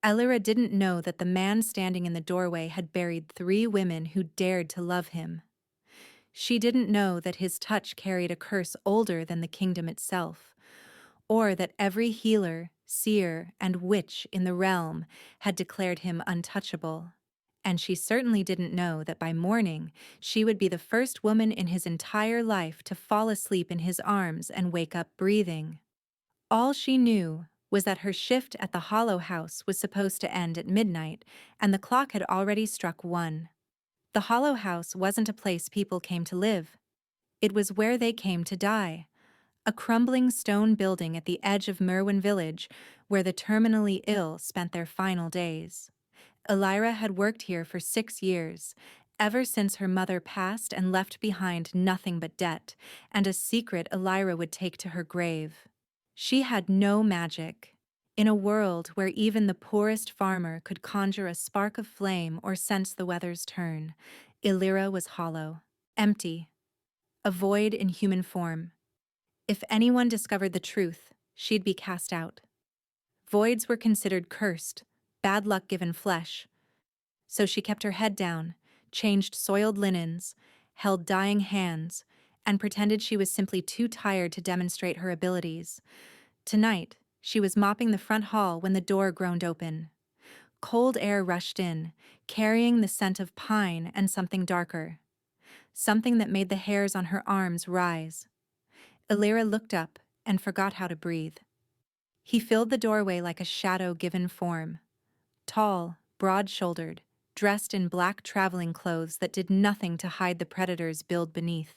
Elira didn't know that the man standing in the doorway had buried 3 women who dared to love him. She didn't know that his touch carried a curse older than the kingdom itself, or that every healer, seer, and witch in the realm had declared him untouchable. And she certainly didn't know that by morning she would be the first woman in his entire life to fall asleep in his arms and wake up breathing. All she knew was that her shift at the Hollow House was supposed to end at midnight, and the clock had already struck 1. The Hollow House wasn't a place people came to live. It was where they came to die. A crumbling stone building at the edge of Merwin Village, where the terminally ill spent their final days. Elira had worked here for 6 years, ever since her mother passed and left behind nothing but debt, and a secret Elira would take to her grave. She had no magic. In a world where even the poorest farmer could conjure a spark of flame or sense the weather's turn, Elira was hollow, empty, a void in human form. If anyone discovered the truth, she'd be cast out. Voids were considered cursed, bad luck given flesh. So she kept her head down, changed soiled linens, held dying hands, and pretended she was simply too tired to demonstrate her abilities. Tonight, she was mopping the front hall when the door groaned open. Cold air rushed in, carrying the scent of pine and something darker. Something that made the hairs on her arms rise. Elira looked up and forgot how to breathe. He filled the doorway like a shadow given form. Tall, broad-shouldered, dressed in black traveling clothes that did nothing to hide the predators built beneath.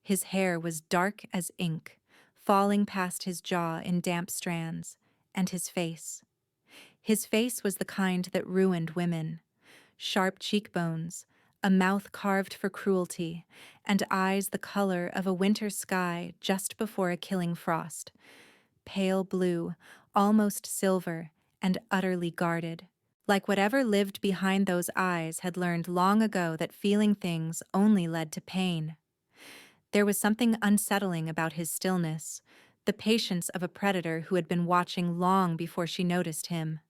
His hair was dark as ink, falling past his jaw in damp strands, and his face. His face was the kind that ruined women. Sharp cheekbones, a mouth carved for cruelty, and eyes the color of a winter sky just before a killing frost. Pale blue, almost silver, and utterly guarded. Like whatever lived behind those eyes had learned long ago that feeling things only led to pain. There was something unsettling about his stillness, the patience of a predator who had been watching long before she noticed him.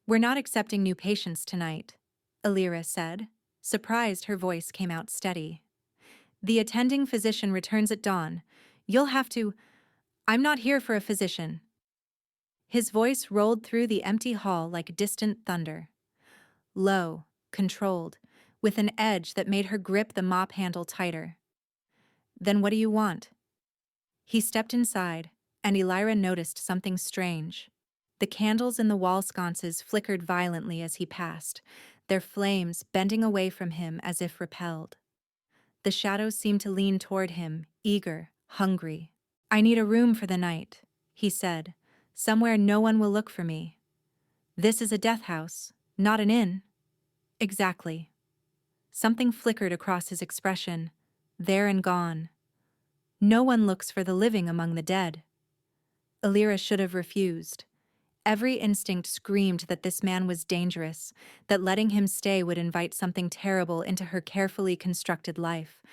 "We're not accepting new patients tonight," Elira said. Surprised, her voice came out steady. "The attending physician returns at dawn. You'll have to—" "I'm not here for a physician." His voice rolled through the empty hall like distant thunder. Low, controlled, with an edge that made her grip the mop handle tighter. "Then what do you want?" He stepped inside, and Elira noticed something strange. The candles in the wall sconces flickered violently as he passed, their flames bending away from him as if repelled. The shadows seemed to lean toward him, eager, hungry. "I need a room for the night," he said. "Somewhere no one will look for me." "This is a death house, not an inn." "Exactly." Something flickered across his expression, there and gone. "No one looks for the living among the dead." Elira should have refused. Every instinct screamed that this man was dangerous, that letting him stay would invite something terrible into her carefully constructed life.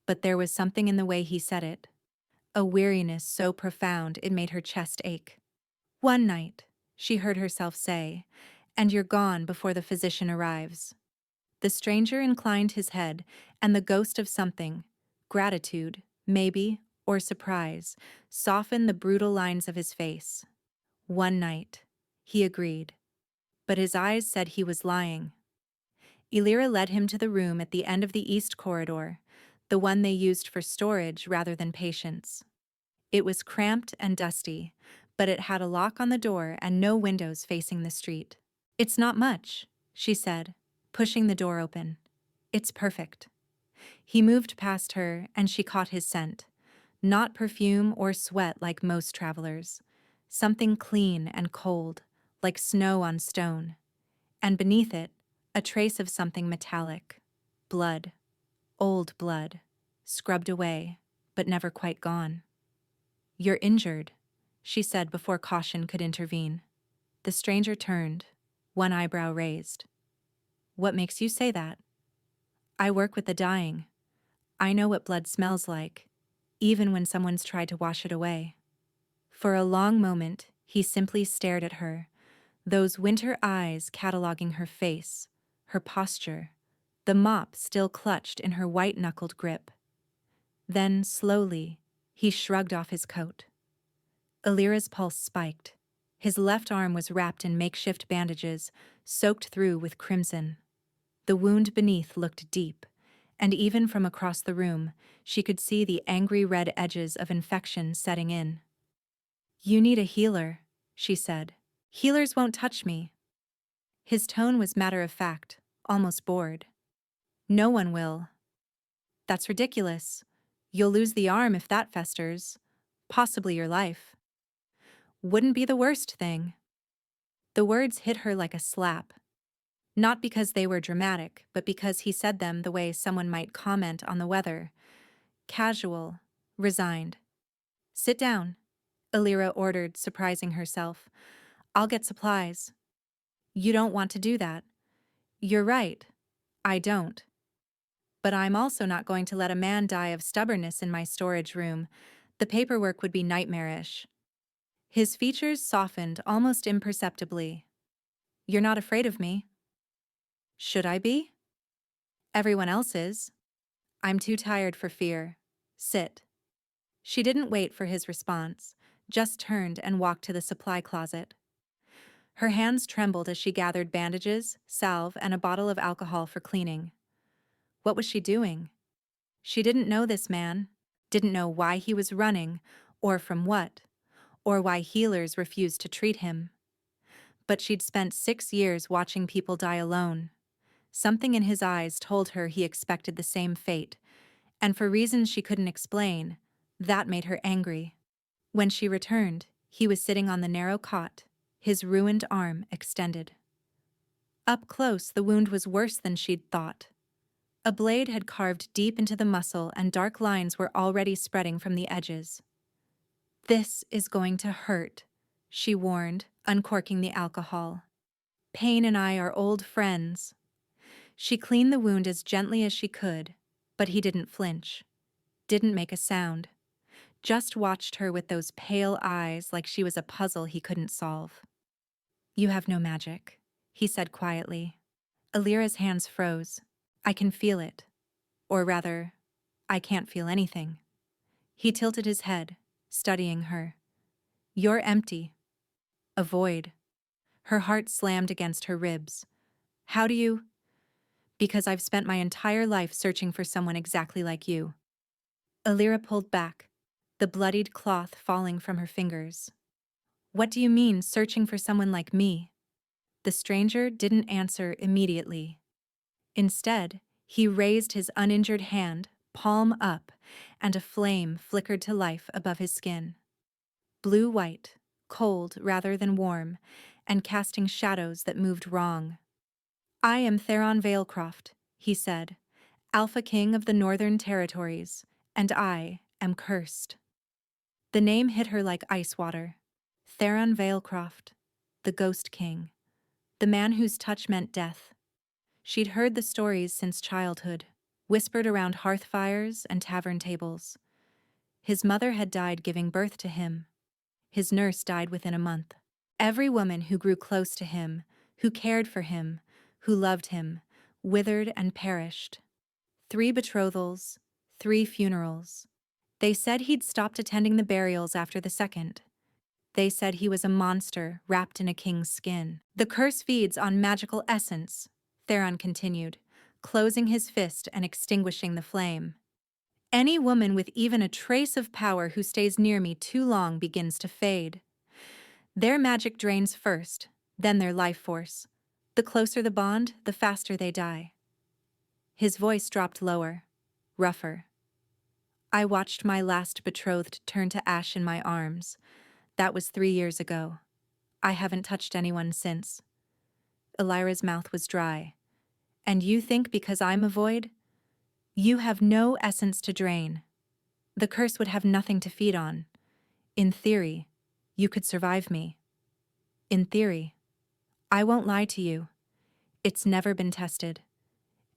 But there was something in the way he said it. A weariness so profound it made her chest ache. "One night," she heard herself say, "and you're gone before the physician arrives." The stranger inclined his head, and the ghost of something, gratitude, maybe, or surprise, softened the brutal lines of his face. "One night," he agreed. But his eyes said he was lying. Elira led him to the room at the end of the east corridor, the one they used for storage rather than patients. It was cramped and dusty, but it had a lock on the door and no windows facing the street. "It's not much," she said, pushing the door open. "It's perfect." He moved past her, and she caught his scent. Not perfume or sweat like most travelers. Something clean and cold, like snow on stone. And beneath it, a trace of something metallic. Blood. Old blood. Scrubbed away, but never quite gone. "You're injured," she said before caution could intervene. The stranger turned, one eyebrow raised. "What makes you say that?" "I work with the dying. I know what blood smells like, even when someone's tried to wash it away." For a long moment, he simply stared at her, those winter eyes cataloging her face, her posture, the mop still clutched in her white-knuckled grip. Then, slowly, he shrugged off his coat. Alira's pulse spiked. His left arm was wrapped in makeshift bandages, soaked through with crimson. The wound beneath looked deep, and even from across the room, she could see the angry red edges of infection setting in. "You need a healer," she said. "Healers won't touch me." His tone was matter-of-fact, almost bored. "No one will." "That's ridiculous. You'll lose the arm if that festers. Possibly your life." "Wouldn't be the worst thing." The words hit her like a slap. Not because they were dramatic, but because he said them the way someone might comment on the weather. Casual, resigned. "Sit down," Alira ordered, surprising herself. "I'll get supplies." "You don't want to do that." "You're right. I don't. But I'm also not going to let a man die of stubbornness in my storage room. The paperwork would be nightmarish." His features softened almost imperceptibly. "You're not afraid of me?" "Should I be?" "Everyone else is." "I'm too tired for fear. Sit." She didn't wait for his response, just turned and walked to the supply closet. Her hands trembled as she gathered bandages, salve, and a bottle of alcohol for cleaning. What was she doing? She didn't know this man, didn't know why he was running, or from what, or why healers refused to treat him. But she'd spent 6 years watching people die alone. Something in his eyes told her he expected the same fate, and for reasons she couldn't explain, that made her angry. When she returned, he was sitting on the narrow cot, his ruined arm extended. Up close, the wound was worse than she'd thought. A blade had carved deep into the muscle and dark lines were already spreading from the edges. "This is going to hurt," she warned, uncorking the alcohol. "Pain and I are old friends." She cleaned the wound as gently as she could, but he didn't flinch, didn't make a sound, just watched her with those pale eyes like she was a puzzle he couldn't solve. "You have no magic," he said quietly. Alira's hands froze. "I can feel it. Or rather, I can't feel anything." He tilted his head, studying her. "You're empty. A void." Her heart slammed against her ribs. "How do you—" "Because I've spent my entire life searching for someone exactly like you." Alira pulled back, the bloodied cloth falling from her fingers. "What do you mean, searching for someone like me?" The stranger didn't answer immediately. Instead, he raised his uninjured hand, palm up, and a flame flickered to life above his skin. Blue-white, cold rather than warm, and casting shadows that moved wrong. "I am Theron Veilcroft," he said, "Alpha King of the Northern Territories, and I am cursed." The name hit her like ice water. Theron Veilcroft, the Ghost King, the man whose touch meant death. She'd heard the stories since childhood, whispered around hearth fires and tavern tables. His mother had died giving birth to him. His nurse died within a month. Every woman who grew close to him, who cared for him, who loved him, withered and perished. 3 betrothals, 3 funerals. They said he'd stopped attending the burials after the second. They said he was a monster wrapped in a king's skin. "The curse feeds on magical essence," Theron continued, closing his fist and extinguishing the flame. "Any woman with even a trace of power who stays near me too long begins to fade. Their magic drains first, then their life force. The closer the bond, the faster they die." His voice dropped lower, rougher. "I watched my last betrothed turn to ash in my arms. That was 3 years ago. I haven't touched anyone since." Alira's mouth was dry. "And you think because I'm a void? You have no essence to drain. The curse would have nothing to feed on. In theory, you could survive me. In theory. I won't lie to you. It's never been tested.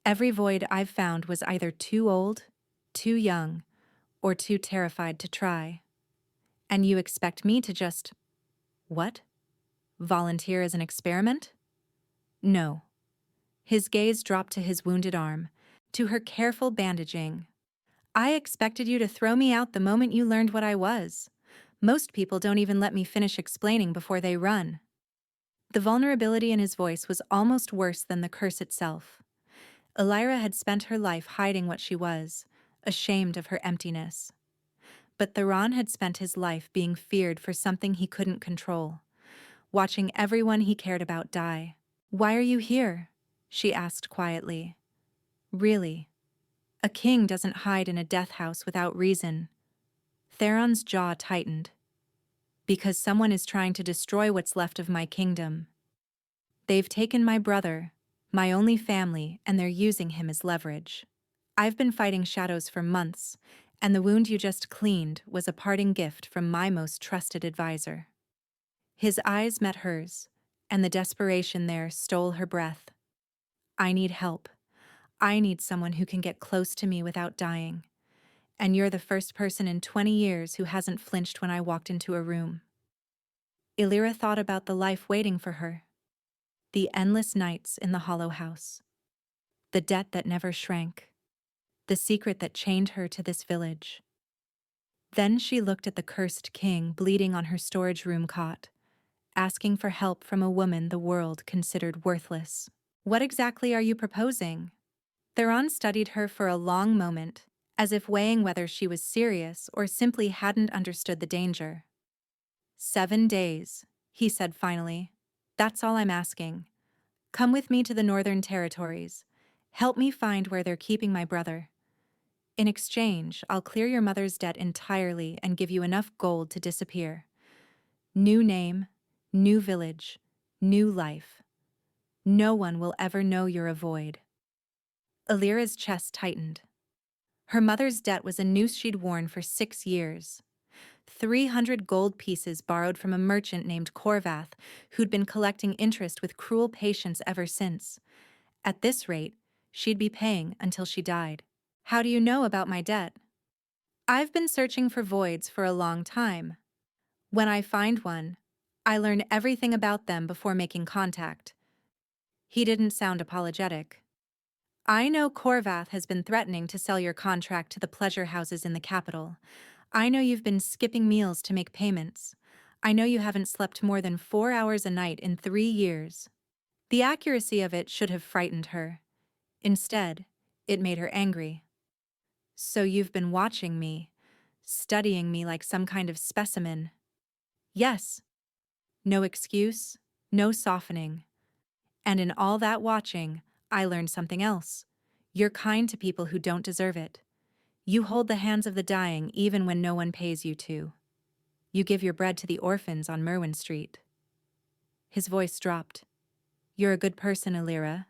Every void I've found was either too old, too young, or too terrified to try. And you expect me to just— What?" Volunteer as an experiment? No. His gaze dropped to his wounded arm, to her careful bandaging. I expected you to throw me out the moment you learned what I was. Most people don't even let me finish explaining before they run. The vulnerability in his voice was almost worse than the curse itself. Elira had spent her life hiding what she was, ashamed of her emptiness. But Theron had spent his life being feared for something he couldn't control, watching everyone he cared about die. "Why are you here?" she asked quietly. "Really? A king doesn't hide in a death house without reason." Theron's jaw tightened. "Because someone is trying to destroy what's left of my kingdom. They've taken my brother, my only family, and they're using him as leverage. I've been fighting shadows for months, and the wound you just cleaned was a parting gift from my most trusted advisor." His eyes met hers, and the desperation there stole her breath. "I need help. I need someone who can get close to me without dying. And you're the first person in 20 years who hasn't flinched when I walked into a room." Elira thought about the life waiting for her. The endless nights in the hollow house. The debt that never shrank. The secret that chained her to this village. Then she looked at the cursed king bleeding on her storage room cot, asking for help from a woman the world considered worthless. "What exactly are you proposing?" Theron studied her for a long moment, as if weighing whether she was serious or simply hadn't understood the danger. 7 days, he said finally. "That's all I'm asking. Come with me to the Northern Territories. Help me find where they're keeping my brother. In exchange, I'll clear your mother's debt entirely and give you enough gold to disappear. New name, new village, new life. No one will ever know you're a void." Elira's chest tightened. Her mother's debt was a noose she'd worn for 6 years. 300 gold pieces borrowed from a merchant named Corvath, who'd been collecting interest with cruel patience ever since. At this rate, she'd be paying until she died. "How do you know about my debt?" "I've been searching for voids for a long time. When I find one, I learn everything about them before making contact." He didn't sound apologetic. "I know Corvath has been threatening to sell your contract to the pleasure houses in the capital. I know you've been skipping meals to make payments. I know you haven't slept more than 4 hours a night in 3 years." The accuracy of it should have frightened her. Instead, it made her angry. "So you've been watching me, studying me like some kind of specimen." "Yes." No excuse, no softening. "And in all that watching, I learned something else. You're kind to people who don't deserve it. You hold the hands of the dying even when no one pays you to. You give your bread to the orphans on Merwin Street." His voice dropped. "You're a good person, Elira,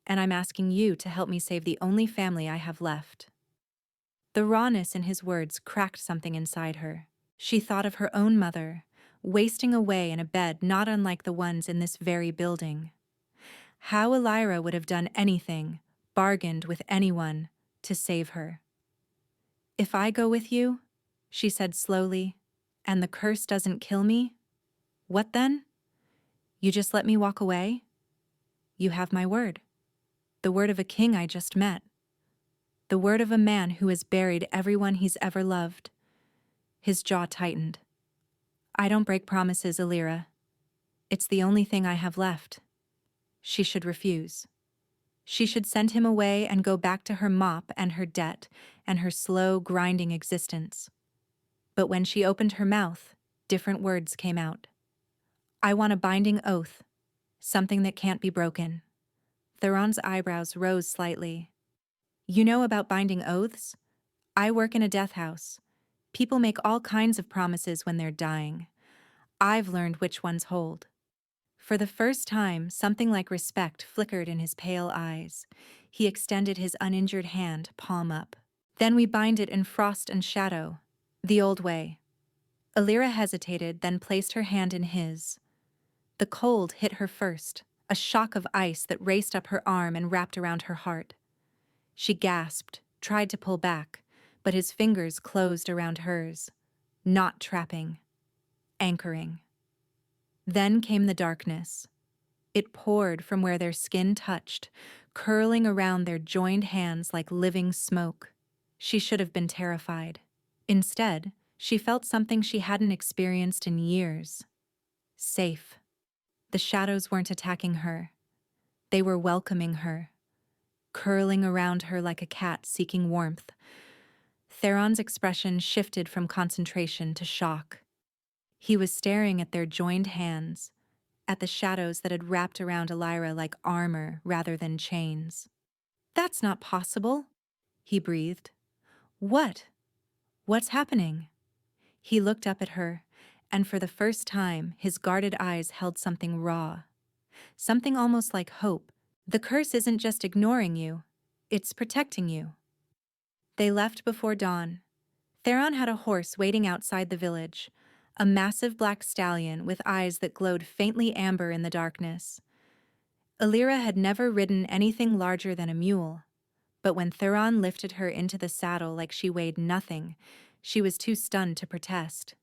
and I'm asking you to help me save the only family I have left." The rawness in his words cracked something inside her. She thought of her own mother, wasting away in a bed not unlike the ones in this very building. How Elira would have done anything, bargained with anyone, to save her. "If I go with you," she said slowly, "and the curse doesn't kill me, what then? You just let me walk away? You have my word. The word of a king I just met. The word of a man who has buried everyone he's ever loved." His jaw tightened. "I don't break promises, Elira. It's the only thing I have left." She should refuse. She should send him away and go back to her mop and her debt and her slow, grinding existence. But when she opened her mouth, different words came out. "I want a binding oath, something that can't be broken." Theron's eyebrows rose slightly. "You know about binding oaths? I work in a death house. People make all kinds of promises when they're dying. I've learned which ones hold." For the first time, something like respect flickered in his pale eyes. He extended his uninjured hand, palm up. "Then we bind it in frost and shadow, the old way." Elira hesitated, then placed her hand in his. The cold hit her first, a shock of ice that raced up her arm and wrapped around her heart. She gasped, tried to pull back, but his fingers closed around hers, not trapping, anchoring. Then came the darkness. It poured from where their skin touched, curling around their joined hands like living smoke. She should have been terrified. Instead, she felt something she hadn't experienced in years. Safe. The shadows weren't attacking her. They were welcoming her, curling around her like a cat seeking warmth. Theron's expression shifted from concentration to shock. He was staring at their joined hands, at the shadows that had wrapped around Elira like armor rather than chains. "That's not possible," he breathed. "What? What's happening?" He looked up at her, and for the first time, his guarded eyes held something raw. Something almost like hope. "The curse isn't just ignoring you, it's protecting you." They left before dawn. Theron had a horse waiting outside the village, a massive black stallion with eyes that glowed faintly amber in the darkness. Elira had never ridden anything larger than a mule, but when Theron lifted her into the saddle like she weighed nothing, she was too stunned to protest.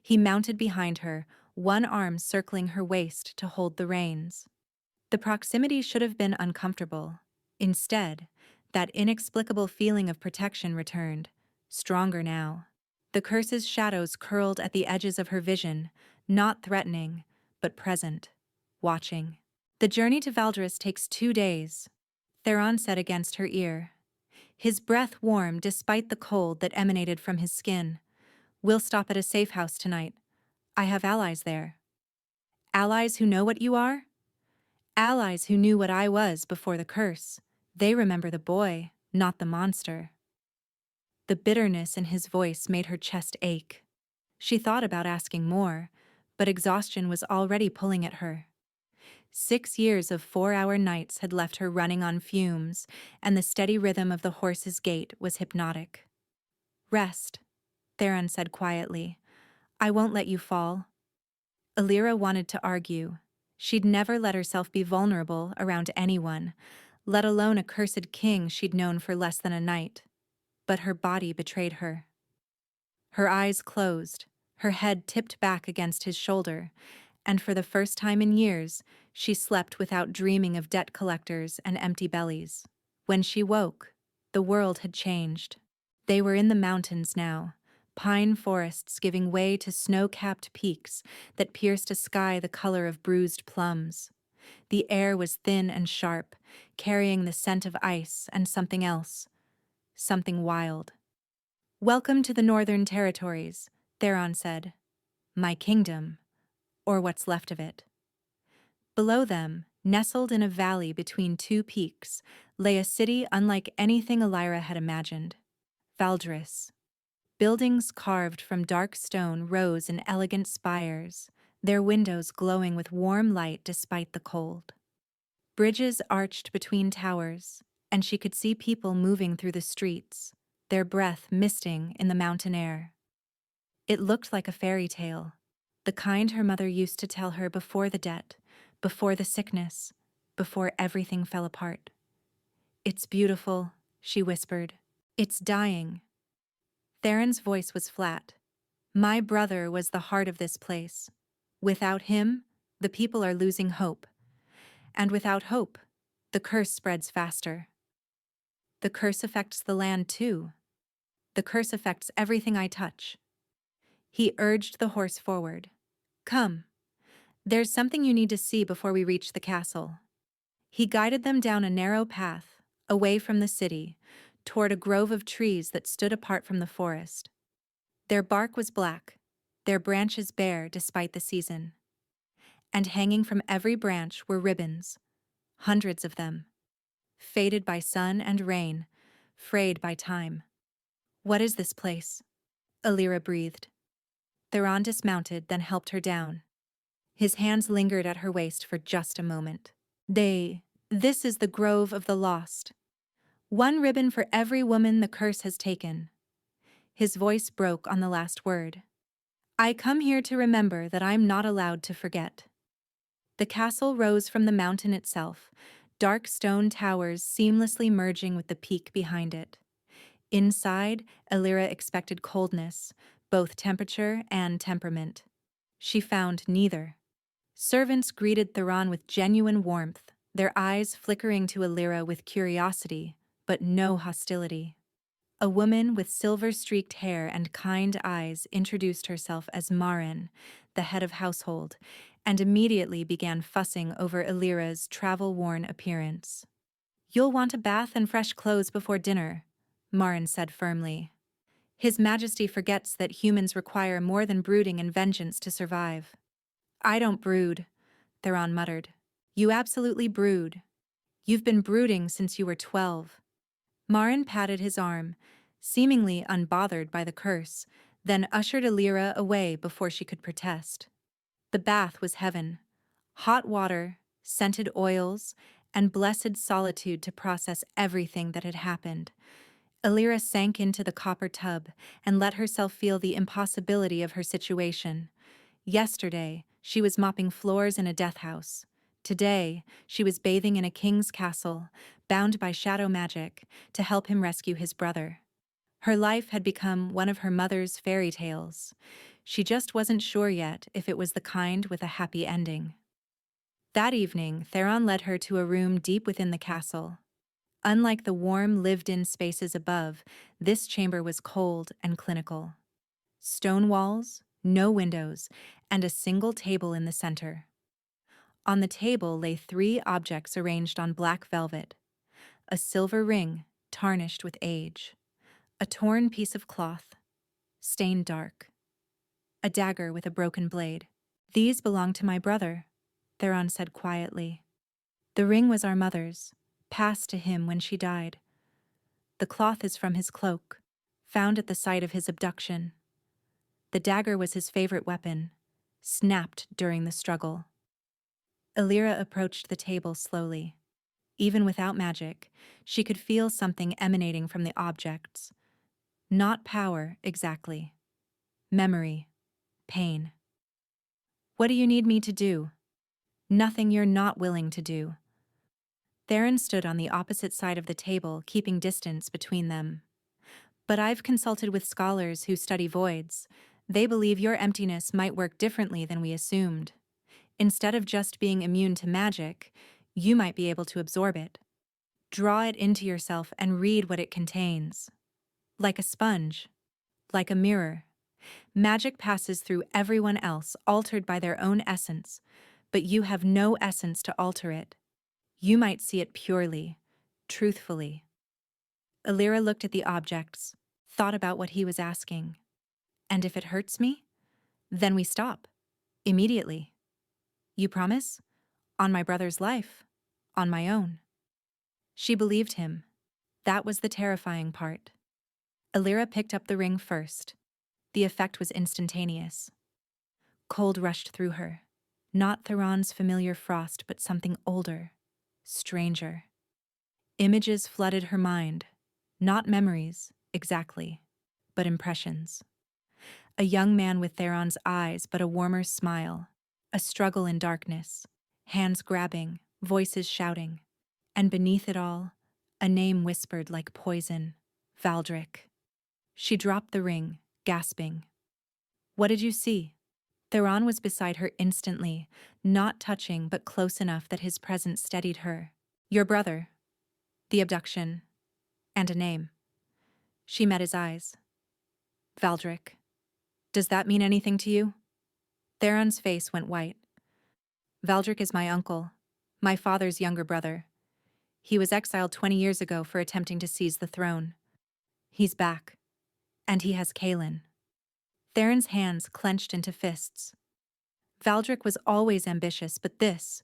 He mounted behind her, one arm circling her waist to hold the reins. The proximity should have been uncomfortable. Instead, that inexplicable feeling of protection returned, stronger now. The curse's shadows curled at the edges of her vision, not threatening, but present, watching. "The journey to Valdis takes 2 days," Theron said against her ear. His breath warm despite the cold that emanated from his skin. "We'll stop at a safe house tonight. I have allies there." "Allies who know what you are?" "Allies who knew what I was before the curse. They remember the boy, not the monster." The bitterness in his voice made her chest ache. She thought about asking more, but exhaustion was already pulling at her. 6 years of 4-hour nights had left her running on fumes, and the steady rhythm of the horse's gait was hypnotic. "Rest," Theron said quietly. "I won't let you fall." Elira wanted to argue. She'd never let herself be vulnerable around anyone, let alone a cursed king she'd known for less than a night. But her body betrayed her. Her eyes closed, her head tipped back against his shoulder, and for the first time in years, she slept without dreaming of debt collectors and empty bellies. When she woke, the world had changed. They were in the mountains now, pine forests giving way to snow-capped peaks that pierced a sky the color of bruised plums. The air was thin and sharp, carrying the scent of ice and something else, something wild. "Welcome to the Northern Territories," Theron said. "My kingdom, or what's left of it." Below them, nestled in a valley between 2 peaks, lay a city unlike anything Elira had imagined. Valdis. Buildings carved from dark stone rose in elegant spires, their windows glowing with warm light despite the cold. Bridges arched between towers, and she could see people moving through the streets, their breath misting in the mountain air. It looked like a fairy tale, the kind her mother used to tell her before the debt, before the sickness, before everything fell apart. "It's beautiful," she whispered. "It's dying." Theron's voice was flat. "My brother was the heart of this place. Without him, the people are losing hope. And without hope, the curse spreads faster." "The curse affects the land too. The curse affects everything I touch." He urged the horse forward. "Come. There's something you need to see before we reach the castle." He guided them down a narrow path, away from the city, toward a grove of trees that stood apart from the forest. Their bark was black, their branches bare despite the season. And hanging from every branch were ribbons, hundreds of them, faded by sun and rain, frayed by time. "What is this place?" Elira breathed. Theron dismounted, then helped her down. His hands lingered at her waist for just a moment. This is the Grove of the Lost. 1 ribbon for every woman the curse has taken." His voice broke on the last word. "I come here to remember that I'm not allowed to forget." The castle rose from the mountain itself, dark stone towers seamlessly merging with the peak behind it. Inside, Elira expected coldness, both temperature and temperament. She found neither. Servants greeted Theron with genuine warmth, their eyes flickering to Illyra with curiosity, but no hostility. A woman with silver-streaked hair and kind eyes introduced herself as Marin, the head of household, and immediately began fussing over Illyra's travel-worn appearance. "You'll want a bath and fresh clothes before dinner," Marin said firmly. "His Majesty forgets that humans require more than brooding and vengeance to survive." "I don't brood," Theron muttered. "You absolutely brood. You've been brooding since you were 12. Marin patted his arm, seemingly unbothered by the curse, then ushered Illyra away before she could protest. The bath was heaven. Hot water, scented oils, and blessed solitude to process everything that had happened. Illyra sank into the copper tub and let herself feel the impossibility of her situation. Yesterday, she was mopping floors in a death house. Today, she was bathing in a king's castle, bound by shadow magic, to help him rescue his brother. Her life had become one of her mother's fairy tales. She just wasn't sure yet if it was the kind with a happy ending. That evening, Theron led her to a room deep within the castle. Unlike the warm, lived-in spaces above, this chamber was cold and clinical. Stone walls, no windows, and a single table in the center. On the table lay 3 objects arranged on black velvet: a silver ring, tarnished with age; a torn piece of cloth, stained dark; a dagger with a broken blade. "These belong to my brother," Theron said quietly. "The ring was our mother's, passed to him when she died. The cloth is from his cloak, found at the site of his abduction. The dagger was his favorite weapon, snapped during the struggle." Illyra approached the table slowly. Even without magic, she could feel something emanating from the objects. Not power, exactly. Memory. Pain. "What do you need me to do?" "Nothing you're not willing to do." Theron stood on the opposite side of the table, keeping distance between them. "But I've consulted with scholars who study voids. They believe your emptiness might work differently than we assumed. Instead of just being immune to magic, you might be able to absorb it. Draw it into yourself and read what it contains. Like a sponge. Like a mirror. Magic passes through everyone else, altered by their own essence, but you have no essence to alter it. You might see it purely, truthfully." Illyra looked at the objects, thought about what he was asking. "And if it hurts me? Then we stop. Immediately. You promise? On my brother's life. On my own." She believed him. That was the terrifying part. Illyra picked up the ring first. The effect was instantaneous. Cold rushed through her. Not Theron's familiar frost, but something older, stranger. Images flooded her mind. Not memories, exactly, but impressions. A young man with Theron's eyes, but a warmer smile. A struggle in darkness. Hands grabbing, voices shouting. And beneath it all, a name whispered like poison. Valdric. She dropped the ring, gasping. "What did you see?" Theron was beside her instantly, not touching but close enough that his presence steadied her. "Your brother. The abduction. And a name." She met his eyes. "Valdric. Does that mean anything to you?" Theron's face went white. "Valdric is my uncle, my father's younger brother. He was exiled 20 years ago for attempting to seize the throne. He's back. And he has Kaelin." Theron's hands clenched into fists. Valdric was always ambitious, but this,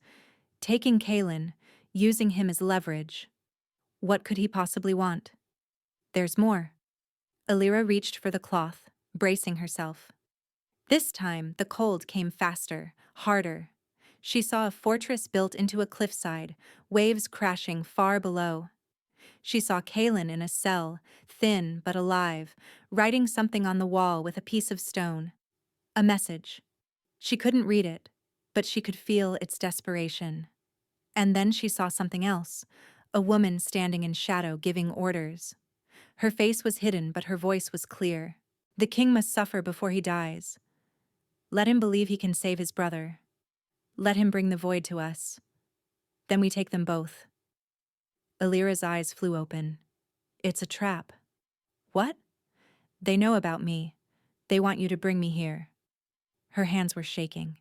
taking Kaelin, using him as leverage. What could he possibly want? "There's more." Illyra reached for the cloth, bracing herself. This time, the cold came faster, harder. She saw a fortress built into a cliffside, waves crashing far below. She saw Kaelin in a cell, thin but alive, writing something on the wall with a piece of stone. A message. She couldn't read it, but she could feel its desperation. And then she saw something else, a woman standing in shadow giving orders. Her face was hidden, but her voice was clear. "The king must suffer before he dies. Let him believe he can save his brother. Let him bring the void to us. Then we take them both. Alira's eyes flew open. It's a trap. What? They know about me. They want you to bring me here. Her hands were shaking.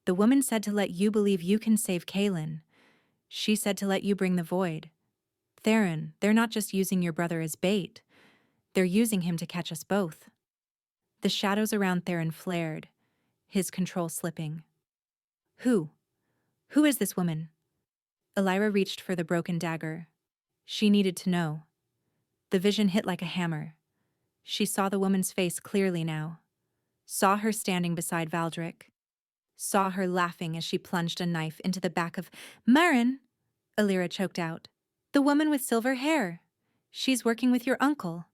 The woman said to let you believe you can save Kaelin. She said to let you bring the void. Theron, they're not just using your brother as bait. They're using him to catch us both. The shadows around Theron flared, his control slipping. Who? Who is this woman? Alira reached for the broken dagger. She needed to know. The vision hit like a hammer. She saw the woman's face clearly now. Saw her standing beside Valdric. Saw her laughing as she plunged a knife into the back of Marin, Alira choked out. The woman with silver hair. She's working with your uncle.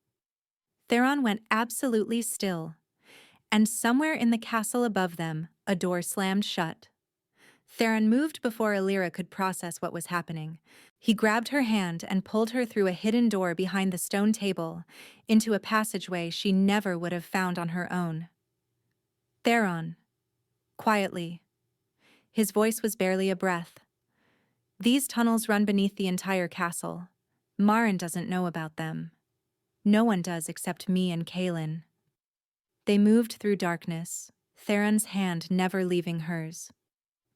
Theron went absolutely still, and somewhere in the castle above them, a door slammed shut. Theron moved before Alira could process what was happening. He grabbed her hand and pulled her through a hidden door behind the stone table, into a passageway she never would have found on her own. Theron. Quietly. His voice was barely a breath. These tunnels run beneath the entire castle. Marin doesn't know about them. No one does except me and Kaelin. They moved through darkness, Theron's hand never leaving hers.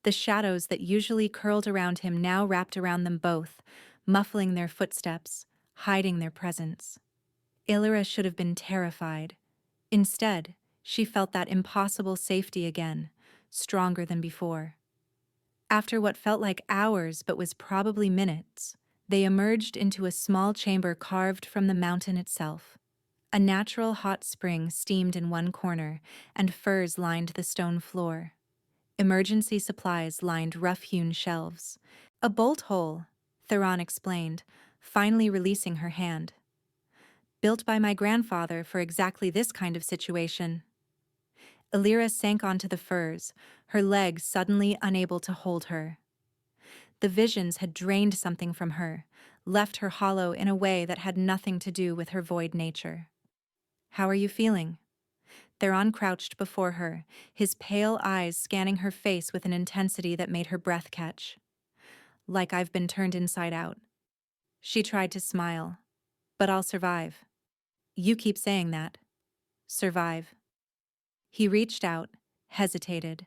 The shadows that usually curled around him now wrapped around them both, muffling their footsteps, hiding their presence. Alira should have been terrified. Instead, she felt that impossible safety again, stronger than before. After what felt like hours but was probably minutes, they emerged into a small chamber carved from the mountain itself. A natural hot spring steamed in one corner, and furs lined the stone floor. Emergency supplies lined rough-hewn shelves. A bolt hole, Theron explained, finally releasing her hand. Built by my grandfather for exactly this kind of situation. Alira sank onto the furs, her legs suddenly unable to hold her. The visions had drained something from her, left her hollow in a way that had nothing to do with her void nature. How are you feeling? Theron crouched before her, his pale eyes scanning her face with an intensity that made her breath catch. Like I've been turned inside out. She tried to smile. But I'll survive. You keep saying that. Survive. He reached out, hesitated,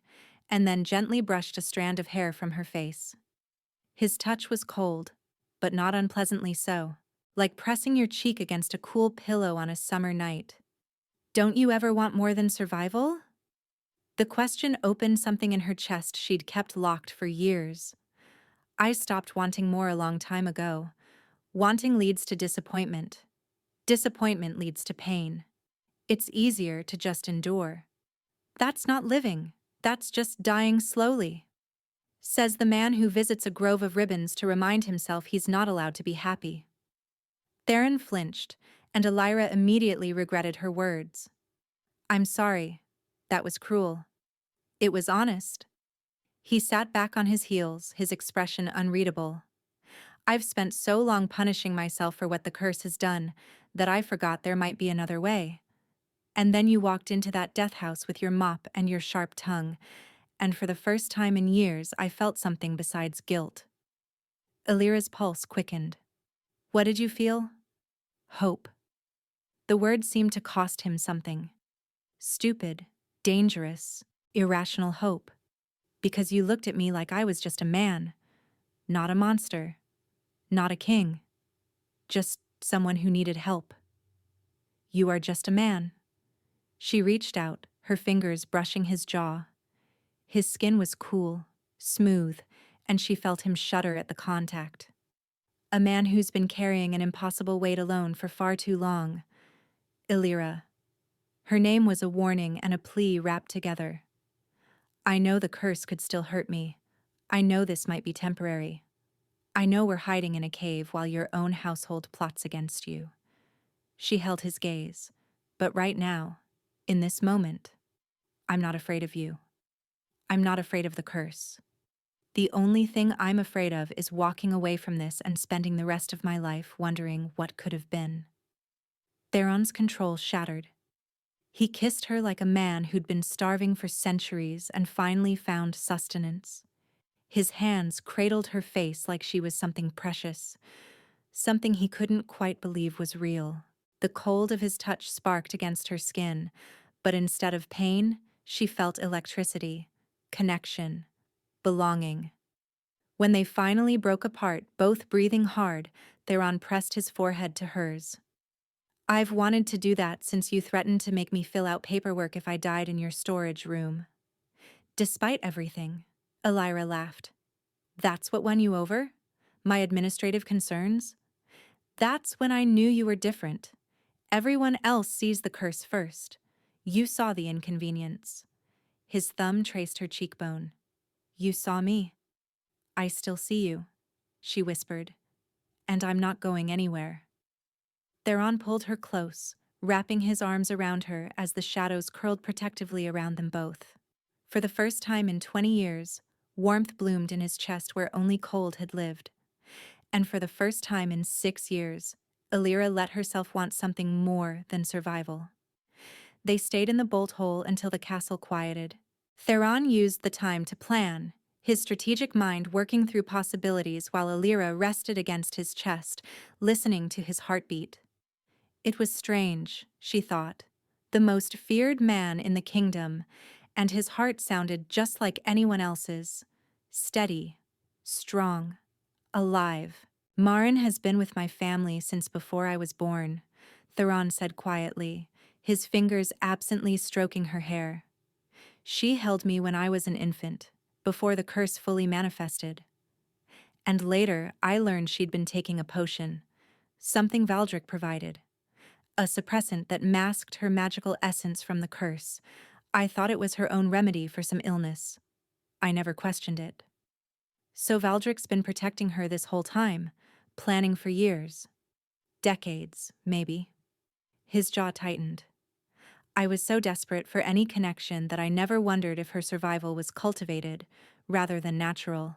and then gently brushed a strand of hair from her face. His touch was cold, but not unpleasantly so, like pressing your cheek against a cool pillow on a summer night. Don't you ever want more than survival? The question opened something in her chest she'd kept locked for years. I stopped wanting more a long time ago. Wanting leads to disappointment. Disappointment leads to pain. It's easier to just endure. That's not living. That's just dying slowly. Says the man who visits a grove of ribbons to remind himself he's not allowed to be happy. Theron flinched, and Alira immediately regretted her words. I'm sorry. That was cruel. It was honest. He sat back on his heels, his expression unreadable. I've spent so long punishing myself for what the curse has done that I forgot there might be another way. And then you walked into that death house with your mop and your sharp tongue, and for the first time in years I felt something besides guilt. Alira's pulse quickened. What did you feel? Hope. The word seemed to cost him something. Stupid, dangerous, irrational hope. Because you looked at me like I was just a man, not a monster, not a king, just someone who needed help. You are just a man. She reached out, her fingers brushing his jaw. His skin was cool, smooth, and she felt him shudder at the contact. A man who's been carrying an impossible weight alone for far too long. Alira. Her name was a warning and a plea wrapped together. I know the curse could still hurt me. I know this might be temporary. I know we're hiding in a cave while your own household plots against you. She held his gaze. But right now, in this moment, I'm not afraid of you. I'm not afraid of the curse. The only thing I'm afraid of is walking away from this and spending the rest of my life wondering what could have been. Theron's control shattered. He kissed her like a man who'd been starving for centuries and finally found sustenance. His hands cradled her face like she was something precious, something he couldn't quite believe was real. The cold of his touch sparked against her skin, but instead of pain, she felt electricity, connection, belonging. When they finally broke apart, both breathing hard, Theron pressed his forehead to hers. "I've wanted to do that since you threatened to make me fill out paperwork if I died in your storage room." "Despite everything," Elira laughed. "That's what won you over? My administrative concerns? That's when I knew you were different. Everyone else sees the curse first. You saw the inconvenience." His thumb traced her cheekbone. "You saw me. I still see you," she whispered. "And I'm not going anywhere." Theron pulled her close, wrapping his arms around her as the shadows curled protectively around them both. For the first time in 20 years, warmth bloomed in his chest where only cold had lived. And for the first time in 6 years, Elira let herself want something more than survival. They stayed in the bolt hole until the castle quieted. Theron used the time to plan, his strategic mind working through possibilities while Elira rested against his chest, listening to his heartbeat. It was strange, she thought. The most feared man in the kingdom, and his heart sounded just like anyone else's. Steady, strong, alive. "Marin has been with my family since before I was born," Theron said quietly, his fingers absently stroking her hair. "She held me when I was an infant, before the curse fully manifested. And later, I learned she'd been taking a potion, something Valdric provided. A suppressant that masked her magical essence from the curse. I thought it was her own remedy for some illness. I never questioned it. So Valdric's been protecting her this whole time, planning for years. Decades, maybe." His jaw tightened. "I was so desperate for any connection that I never wondered if her survival was cultivated, rather than natural."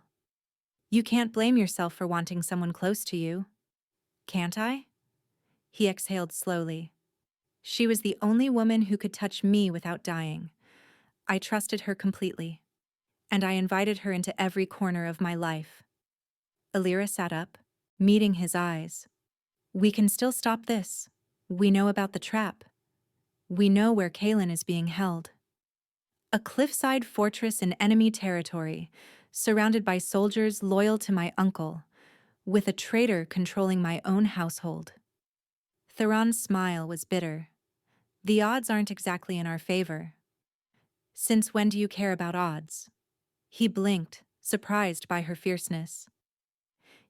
"You can't blame yourself for wanting someone close to you." "Can't I?" He exhaled slowly. "She was the only woman who could touch me without dying. I trusted her completely. And I invited her into every corner of my life." Elira sat up, meeting his eyes. "We can still stop this. We know about the trap. We know where Kaelin is being held. A cliffside fortress in enemy territory, surrounded by soldiers loyal to my uncle, with a traitor controlling my own household." Theron's smile was bitter. "The odds aren't exactly in our favor." "Since when do you care about odds?" He blinked, surprised by her fierceness.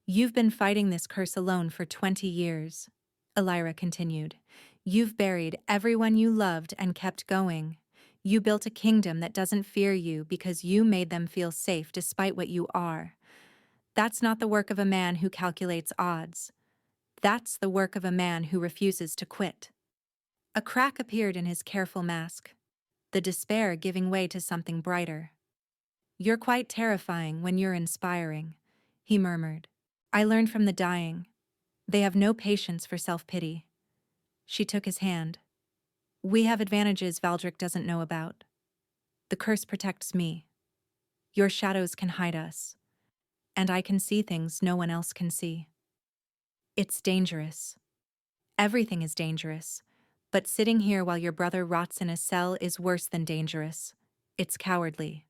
"You've been fighting this curse alone for 20 years," Elira continued. "You've buried everyone you loved and kept going. You built a kingdom that doesn't fear you because you made them feel safe despite what you are. That's not the work of a man who calculates odds. That's the work of a man who refuses to quit." A crack appeared in his careful mask, the despair giving way to something brighter. "You're quite terrifying when you're inspiring," he murmured. "I learned from the dying. They have no patience for self-pity." She took his hand. "We have advantages Valdric doesn't know about. The curse protects me. Your shadows can hide us, and I can see things no one else can see. It's dangerous. Everything is dangerous, but sitting here while your brother rots in a cell is worse than dangerous. It's cowardly."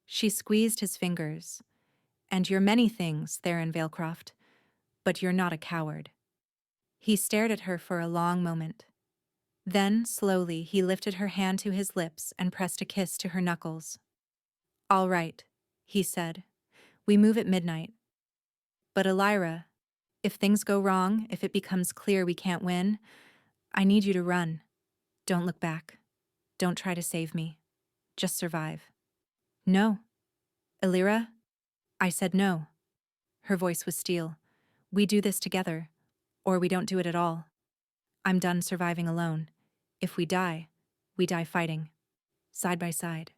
She squeezed his fingers. "And you're many things, Theron Valecroft, but you're not a coward." He stared at her for a long moment. Then, slowly, he lifted her hand to his lips and pressed a kiss to her knuckles. "All right," he said. "We move at midnight. But Elira, if things go wrong, if it becomes clear we can't win, I need you to run. Don't look back. Don't try to save me. Just survive." "No." "Elira?" I said no. Her voice was steel. "We do this together, or we don't do it at all. I'm done surviving alone. If we die fighting. Side by side."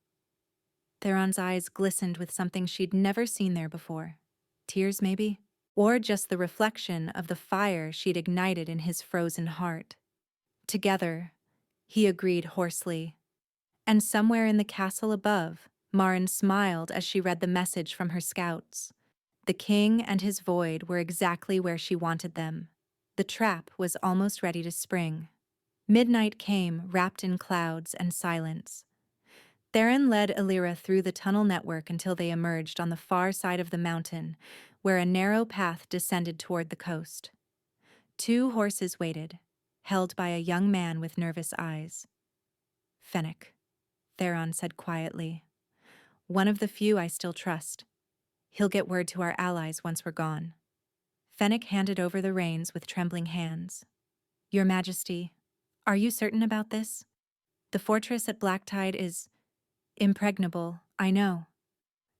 Theron's eyes glistened with something she'd never seen there before. Tears, maybe? Or just the reflection of the fire she'd ignited in his frozen heart. Together, he agreed hoarsely. And somewhere in the castle above, Marin smiled as she read the message from her scouts. The king and his void were exactly where she wanted them. The trap was almost ready to spring. Midnight came, wrapped in clouds and silence. Theron led Illyra through the tunnel network until they emerged on the far side of the mountain, where a narrow path descended toward the coast. 2 horses waited, held by a young man with nervous eyes. "Fennec," Theron said quietly. "One of the few I still trust. He'll get word to our allies once we're gone." Fennec handed over the reins with trembling hands. "Your Majesty, are you certain about this? The fortress at Black Tide is impregnable, I know."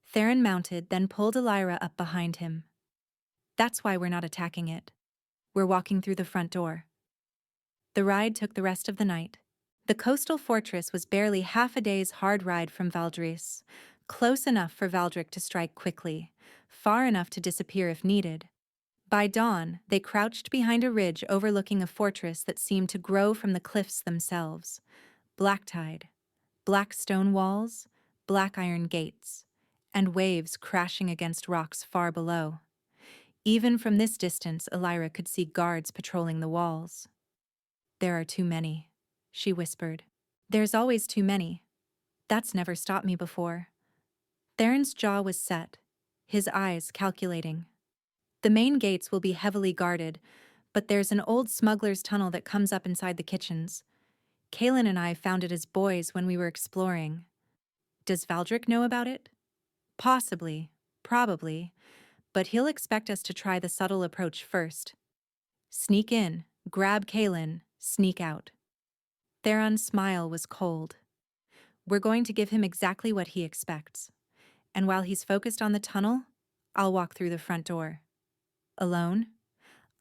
Theron mounted, then pulled Illyra up behind him. "That's why we're not attacking it. We're walking through the front door." The ride took the rest of the night. The coastal fortress was barely half a day's hard ride from Valdis, close enough for Valdric to strike quickly, far enough to disappear if needed. By dawn, they crouched behind a ridge overlooking a fortress that seemed to grow from the cliffs themselves. Black tide, black stone walls, black iron gates, and waves crashing against rocks far below. Even from this distance, Illyra could see guards patrolling the walls. "There are too many," she whispered. "There's always too many. That's never stopped me before." Theron's jaw was set, his eyes calculating. "The main gates will be heavily guarded, but there's an old smuggler's tunnel that comes up inside the kitchens. Kaelin and I found it as boys when we were exploring. Does Valdric know about it? Possibly, probably, but he'll expect us to try the subtle approach first. Sneak in, grab Kaelin, sneak out." Theron's smile was cold. "We're going to give him exactly what he expects. And while he's focused on the tunnel, I'll walk through the front door. Alone?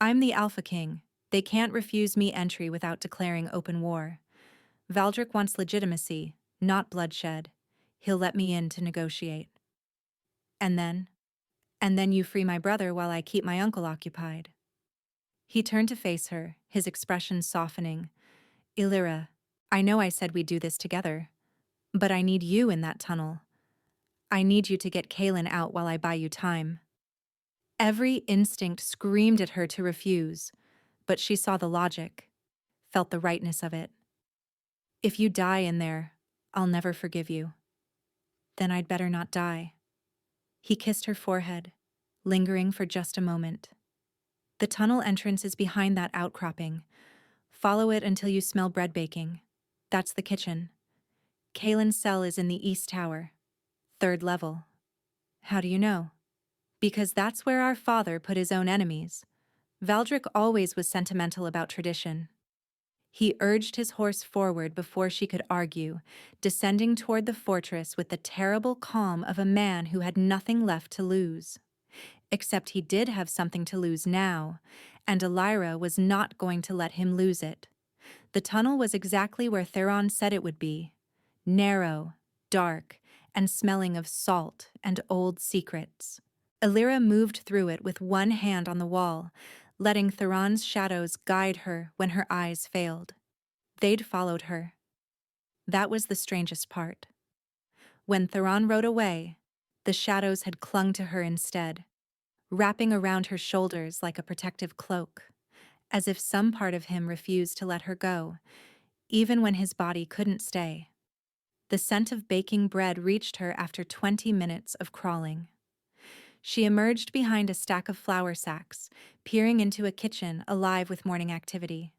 I'm the Alpha King. They can't refuse me entry without declaring open war. Valdric wants legitimacy, not bloodshed. He'll let me in to negotiate. And then? And then you free my brother while I keep my uncle occupied." He turned to face her, his expression softening. "Illyra, I know I said we'd do this together, but I need you in that tunnel. I need you to get Kaelin out while I buy you time." Every instinct screamed at her to refuse, but she saw the logic, felt the rightness of it. "If you die in there, I'll never forgive you." "Then I'd better not die." He kissed her forehead, lingering for just a moment. "The tunnel entrance is behind that outcropping. Follow it until you smell bread baking. That's the kitchen. Kaelin's cell is in the east tower, 3rd level." "How do you know?" "Because that's where our father put his own enemies. Valdric always was sentimental about tradition." He urged his horse forward before she could argue, descending toward the fortress with the terrible calm of a man who had nothing left to lose. Except he did have something to lose now, and Illyra was not going to let him lose it. The tunnel was exactly where Theron said it would be. Narrow, dark, and smelling of salt and old secrets. Illyra moved through it with one hand on the wall, letting Theron's shadows guide her when her eyes failed. They'd followed her. That was the strangest part. When Theron rode away, the shadows had clung to her instead, wrapping around her shoulders like a protective cloak, as if some part of him refused to let her go, even when his body couldn't stay. The scent of baking bread reached her after 20 minutes of crawling. She emerged behind a stack of flour sacks, peering into a kitchen alive with morning activity.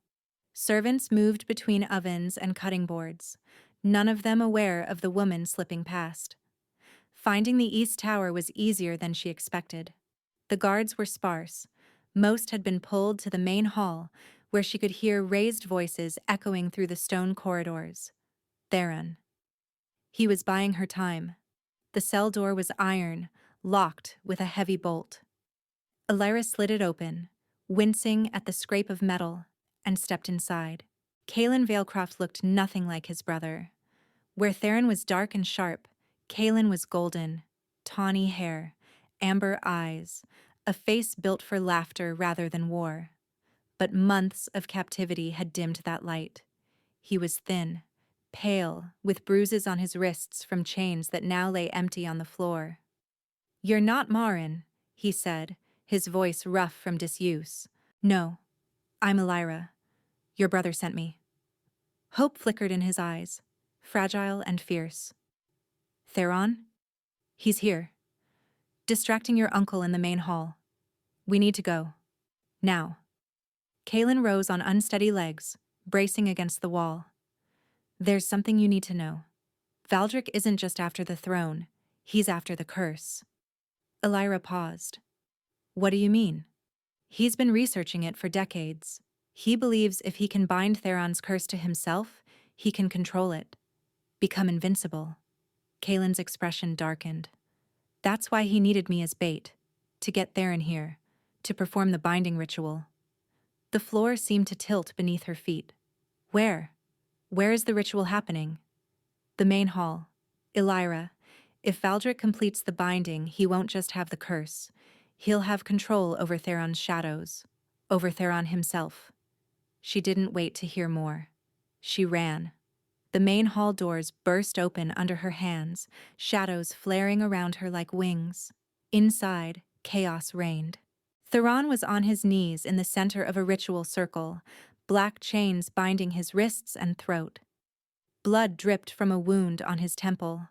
Servants moved between ovens and cutting boards, none of them aware of the woman slipping past. Finding the east tower was easier than she expected. The guards were sparse. Most had been pulled to the main hall, where she could hear raised voices echoing through the stone corridors. Theron. He was buying her time. The cell door was iron, locked with a heavy bolt. Illyra slid it open, wincing at the scrape of metal, and stepped inside. Kaelin Valecroft looked nothing like his brother. Where Theron was dark and sharp, Kaelin was golden, tawny hair, amber eyes, a face built for laughter rather than war. But months of captivity had dimmed that light. He was thin, pale, with bruises on his wrists from chains that now lay empty on the floor. "You're not Marin," he said, his voice rough from disuse. "No, I'm Elira. Your brother sent me." Hope flickered in his eyes, fragile and fierce. "Theron? He's here. Distracting your uncle in the main hall. We need to go. Now." Kaelin rose on unsteady legs, bracing against the wall. "There's something you need to know. Valdric isn't just after the throne, he's after the curse." Elira paused. "What do you mean?" "He's been researching it for decades. He believes if he can bind Theron's curse to himself, he can control it. Become invincible." Kaelin's expression darkened. "That's why he needed me as bait. To get Theron here. To perform the binding ritual." The floor seemed to tilt beneath her feet. "Where? Where is the ritual happening?" "The main hall. Elira, if Valdric completes the binding, he won't just have the curse. He'll have control over Theron's shadows. Over Theron himself." She didn't wait to hear more. She ran. The main hall doors burst open under her hands, shadows flaring around her like wings. Inside, chaos reigned. Theron was on his knees in the center of a ritual circle, black chains binding his wrists and throat. Blood dripped from a wound on his temple.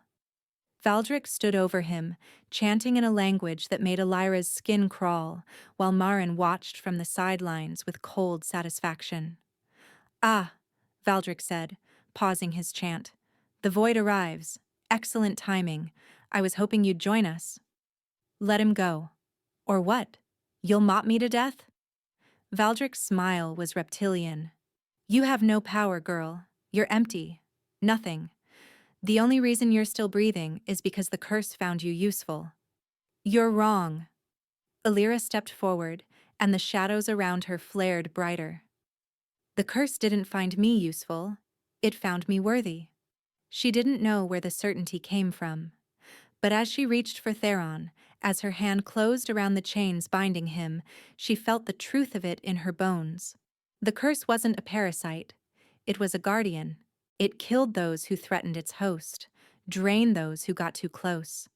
Valdric stood over him, chanting in a language that made Elira's skin crawl, while Marin watched from the sidelines with cold satisfaction. "Ah," Valdric said, pausing his chant. "The void arrives. Excellent timing. I was hoping you'd join us." "Let him go." "Or what? You'll mop me to death?" Valdric's smile was reptilian. "You have no power, girl. You're empty. Nothing. The only reason you're still breathing is because the curse found you useful." "You're wrong." Elira stepped forward, and the shadows around her flared brighter. "The curse didn't find me useful. It found me worthy." She didn't know where the certainty came from. But as she reached for Theron, as her hand closed around the chains binding him, she felt the truth of it in her bones. The curse wasn't a parasite. It was a guardian. It killed those who threatened its host, drained those who got too close.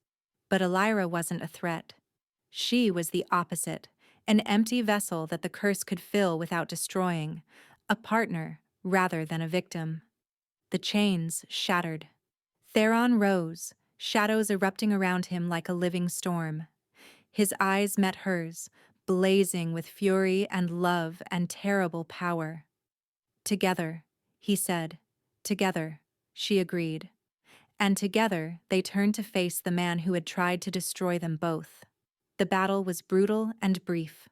But Elira wasn't a threat. She was the opposite, an empty vessel that the curse could fill without destroying, a partner rather than a victim. The chains shattered. Theron rose, shadows erupting around him like a living storm. His eyes met hers, blazing with fury and love and terrible power. "Together," he said. "Together," she agreed. And together they turned to face the man who had tried to destroy them both. The battle was brutal and brief.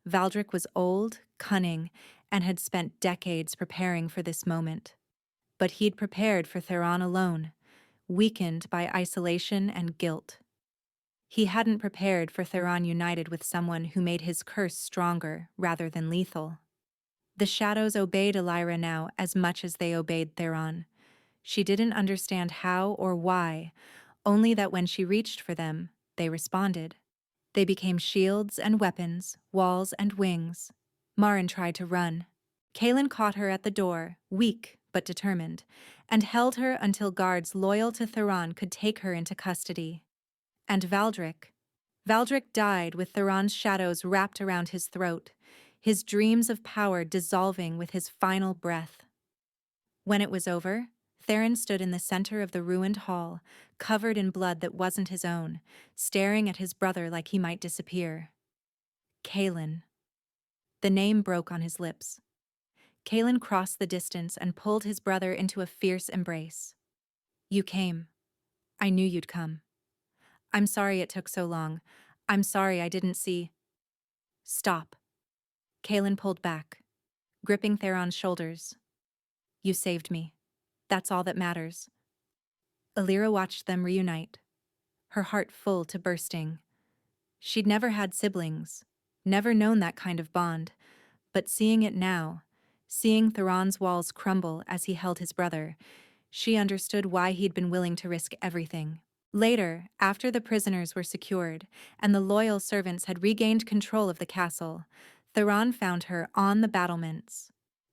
Valdric was old, cunning, and had spent decades preparing for this moment. But he'd prepared for Theron alone, weakened by isolation and guilt. He hadn't prepared for Theron united with someone who made his curse stronger rather than lethal. The shadows obeyed Elira now as much as they obeyed Theron. She didn't understand how or why, only that when she reached for them, they responded. They became shields and weapons, walls and wings. Marin tried to run. Kaelin caught her at the door, weak but determined, and held her until guards loyal to Theron could take her into custody. And Valdric died with Theron's shadows wrapped around his throat, his dreams of power dissolving with his final breath. When it was over, Theron stood in the center of the ruined hall, covered in blood that wasn't his own, staring at his brother like he might disappear. Kaelin. The name broke on his lips. Kaelin crossed the distance and pulled his brother into a fierce embrace. "You came. I knew you'd come. I'm sorry it took so long. I'm sorry I didn't see." "Stop." Kaelin pulled back, gripping Theron's shoulders. "You saved me. That's all that matters." Elira watched them reunite, her heart full to bursting. She'd never had siblings, never known that kind of bond, but seeing it now, seeing Theron's walls crumble as he held his brother, she understood why he'd been willing to risk everything. Later, after the prisoners were secured and the loyal servants had regained control of the castle, Theron found her on the battlements.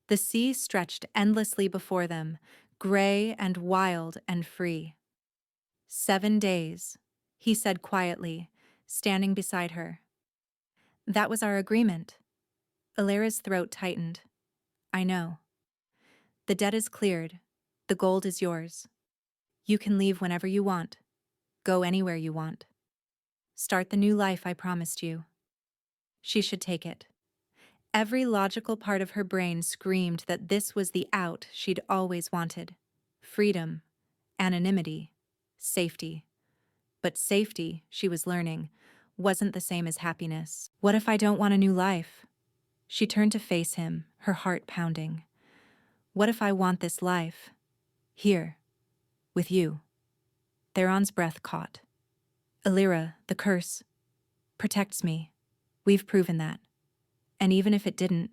The sea stretched endlessly before them, gray and wild and free. 7 days, he said quietly, standing beside her. That was our agreement. Illyra's throat tightened. I know. The debt is cleared. The gold is yours. You can leave whenever you want. Go anywhere you want. Start the new life I promised you. She should take it. Every logical part of her brain screamed that this was the out she'd always wanted. Freedom, anonymity, safety. But safety, she was learning, wasn't the same as happiness. What if I don't want a new life? She turned to face him, her heart pounding. What if I want this life? Here, with you. Theron's breath caught. Illyra, the curse, protects me. We've proven that. And even if it didn't,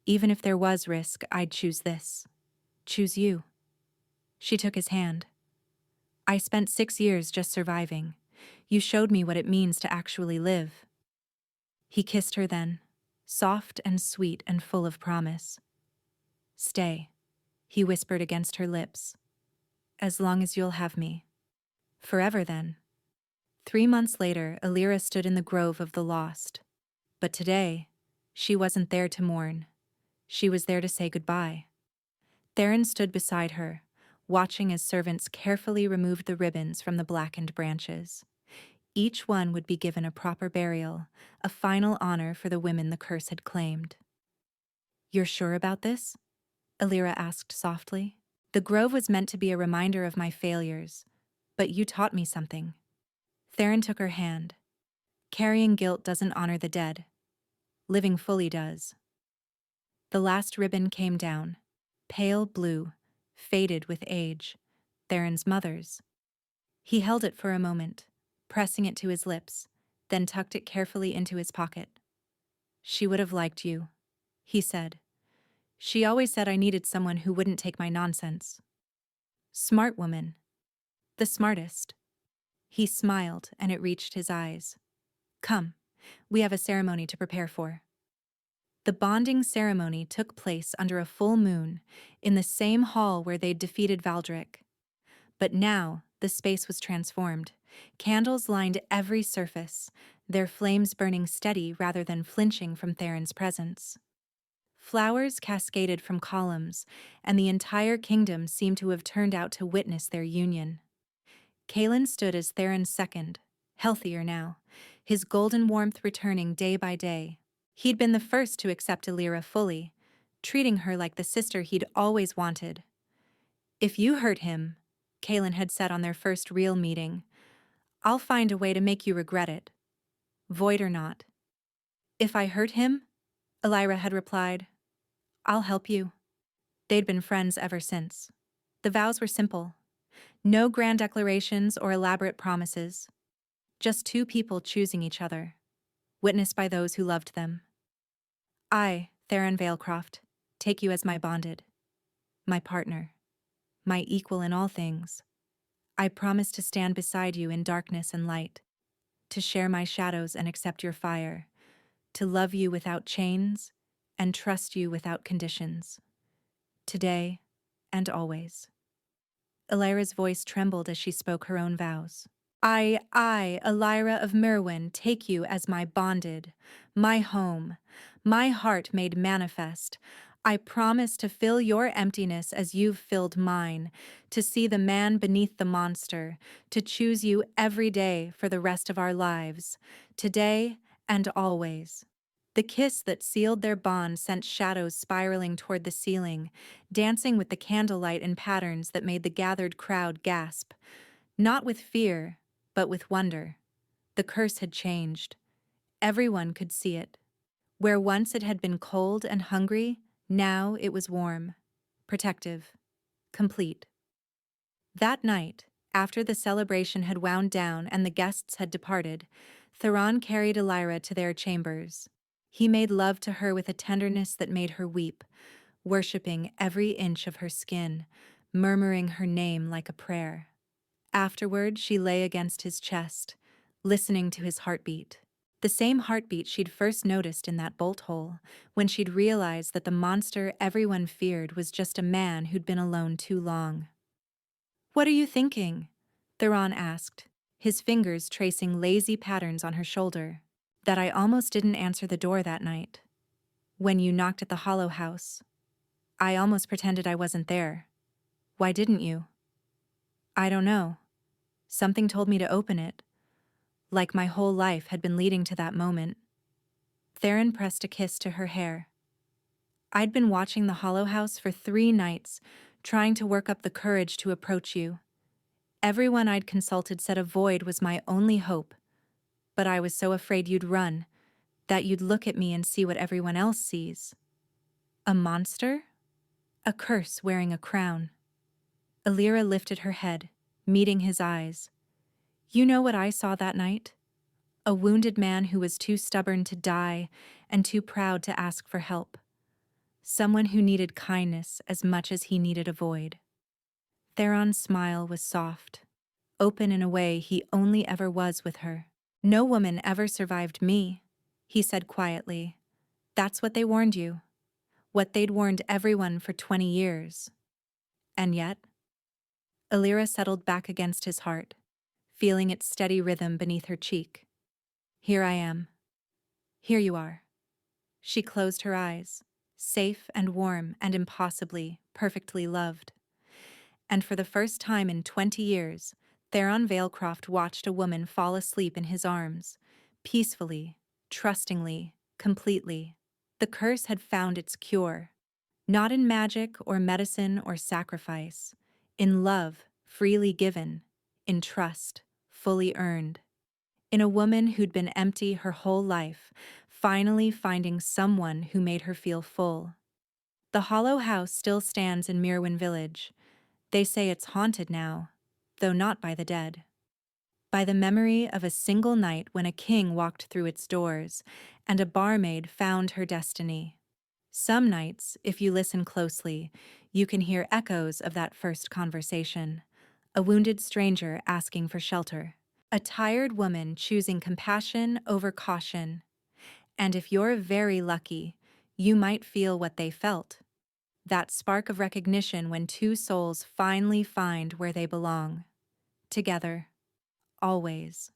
even if there was risk, I'd choose this. Choose you. She took his hand. I spent 6 years just surviving. You showed me what it means to actually live. He kissed her then, soft and sweet and full of promise. Stay, he whispered against her lips. As long as you'll have me. Forever then. 3 months later, Illyra stood in the grove of the lost. But today, she wasn't there to mourn. She was there to say goodbye. Theron stood beside her, watching as servants carefully removed the ribbons from the blackened branches. Each one would be given a proper burial, a final honor for the women the curse had claimed. You're sure about this? Illyra asked softly. The grove was meant to be a reminder of my failures, but you taught me something. Theron took her hand. Carrying guilt doesn't honor the dead. Living fully does. The last ribbon came down, pale blue, faded with age, Theron's mother's. He held it for a moment, pressing it to his lips, then tucked it carefully into his pocket. She would have liked you, he said. She always said I needed someone who wouldn't take my nonsense. Smart woman. The smartest. He smiled, and it reached his eyes. Come, we have a ceremony to prepare for. The bonding ceremony took place under a full moon, in the same hall where they'd defeated Valdric. But now, the space was transformed. Candles lined every surface, their flames burning steady rather than flinching from Theron's presence. Flowers cascaded from columns, and the entire kingdom seemed to have turned out to witness their union. Kaelin stood as Theron's second, healthier now, his golden warmth returning day by day. He'd been the first to accept Illyra fully, treating her like the sister he'd always wanted. If you hurt him, Kaelin had said on their first real meeting, I'll find a way to make you regret it. Void or not. If I hurt him, Illyra had replied, I'll help you. They'd been friends ever since. The vows were simple. No grand declarations or elaborate promises. Just two people choosing each other, witnessed by those who loved them. I, Theron Valecroft, take you as my bonded, my partner, my equal in all things. I promise to stand beside you in darkness and light, to share my shadows and accept your fire, to love you without chains and trust you without conditions, today and always. Illyra's voice trembled as she spoke her own vows. I, Illyra of Merwyn, take you as my bonded, my home, my heart made manifest. I promise to fill your emptiness as you've filled mine, to see the man beneath the monster, to choose you every day for the rest of our lives, today and always. The kiss that sealed their bond sent shadows spiraling toward the ceiling, dancing with the candlelight in patterns that made the gathered crowd gasp. Not with fear, but with wonder. The curse had changed. Everyone could see it. Where once it had been cold and hungry, now it was warm, protective, complete. That night, after the celebration had wound down and the guests had departed, Theron carried Illyra to their chambers. He made love to her with a tenderness that made her weep, worshipping every inch of her skin, murmuring her name like a prayer. Afterward, she lay against his chest, listening to his heartbeat. The same heartbeat she'd first noticed in that bolt hole, when she'd realized that the monster everyone feared was just a man who'd been alone too long. "What are you thinking?" Theron asked, his fingers tracing lazy patterns on her shoulder. "That I almost didn't answer the door that night. When you knocked at the Hollow House, I almost pretended I wasn't there. Why didn't you?" "I don't know. Something told me to open it. Like my whole life had been leading to that moment." Theron pressed a kiss to her hair. "I'd been watching the Hollow House for 3 nights, trying to work up the courage to approach you. Everyone I'd consulted said a void was my only hope, but I was so afraid you'd run, that you'd look at me and see what everyone else sees. A monster? A curse wearing a crown." Alira lifted her head, meeting his eyes. "You know what I saw that night? A wounded man who was too stubborn to die and too proud to ask for help. Someone who needed kindness as much as he needed a void." Theron's smile was soft, open in a way he only ever was with her. "No woman ever survived me," he said quietly. "That's what they warned you. What they'd warned everyone for 20 years. And yet..." Alira settled back against his heart, feeling its steady rhythm beneath her cheek. "Here I am. Here you are." She closed her eyes, safe and warm and impossibly, perfectly loved. And for the first time in 20 years, Theron Valecroft watched a woman fall asleep in his arms, peacefully, trustingly, completely. The curse had found its cure, not in magic or medicine or sacrifice, in love, freely given, in trust, fully earned. In a woman who'd been empty her whole life, finally finding someone who made her feel full. The Hollow House still stands in Mirwin Village. They say it's haunted now, though not by the dead. By the memory of a single night when a king walked through its doors and a barmaid found her destiny. Some nights, if you listen closely, you can hear echoes of that first conversation. A wounded stranger asking for shelter. A tired woman choosing compassion over caution. And if you're very lucky, you might feel what they felt. That spark of recognition when two souls finally find where they belong. Together. Always.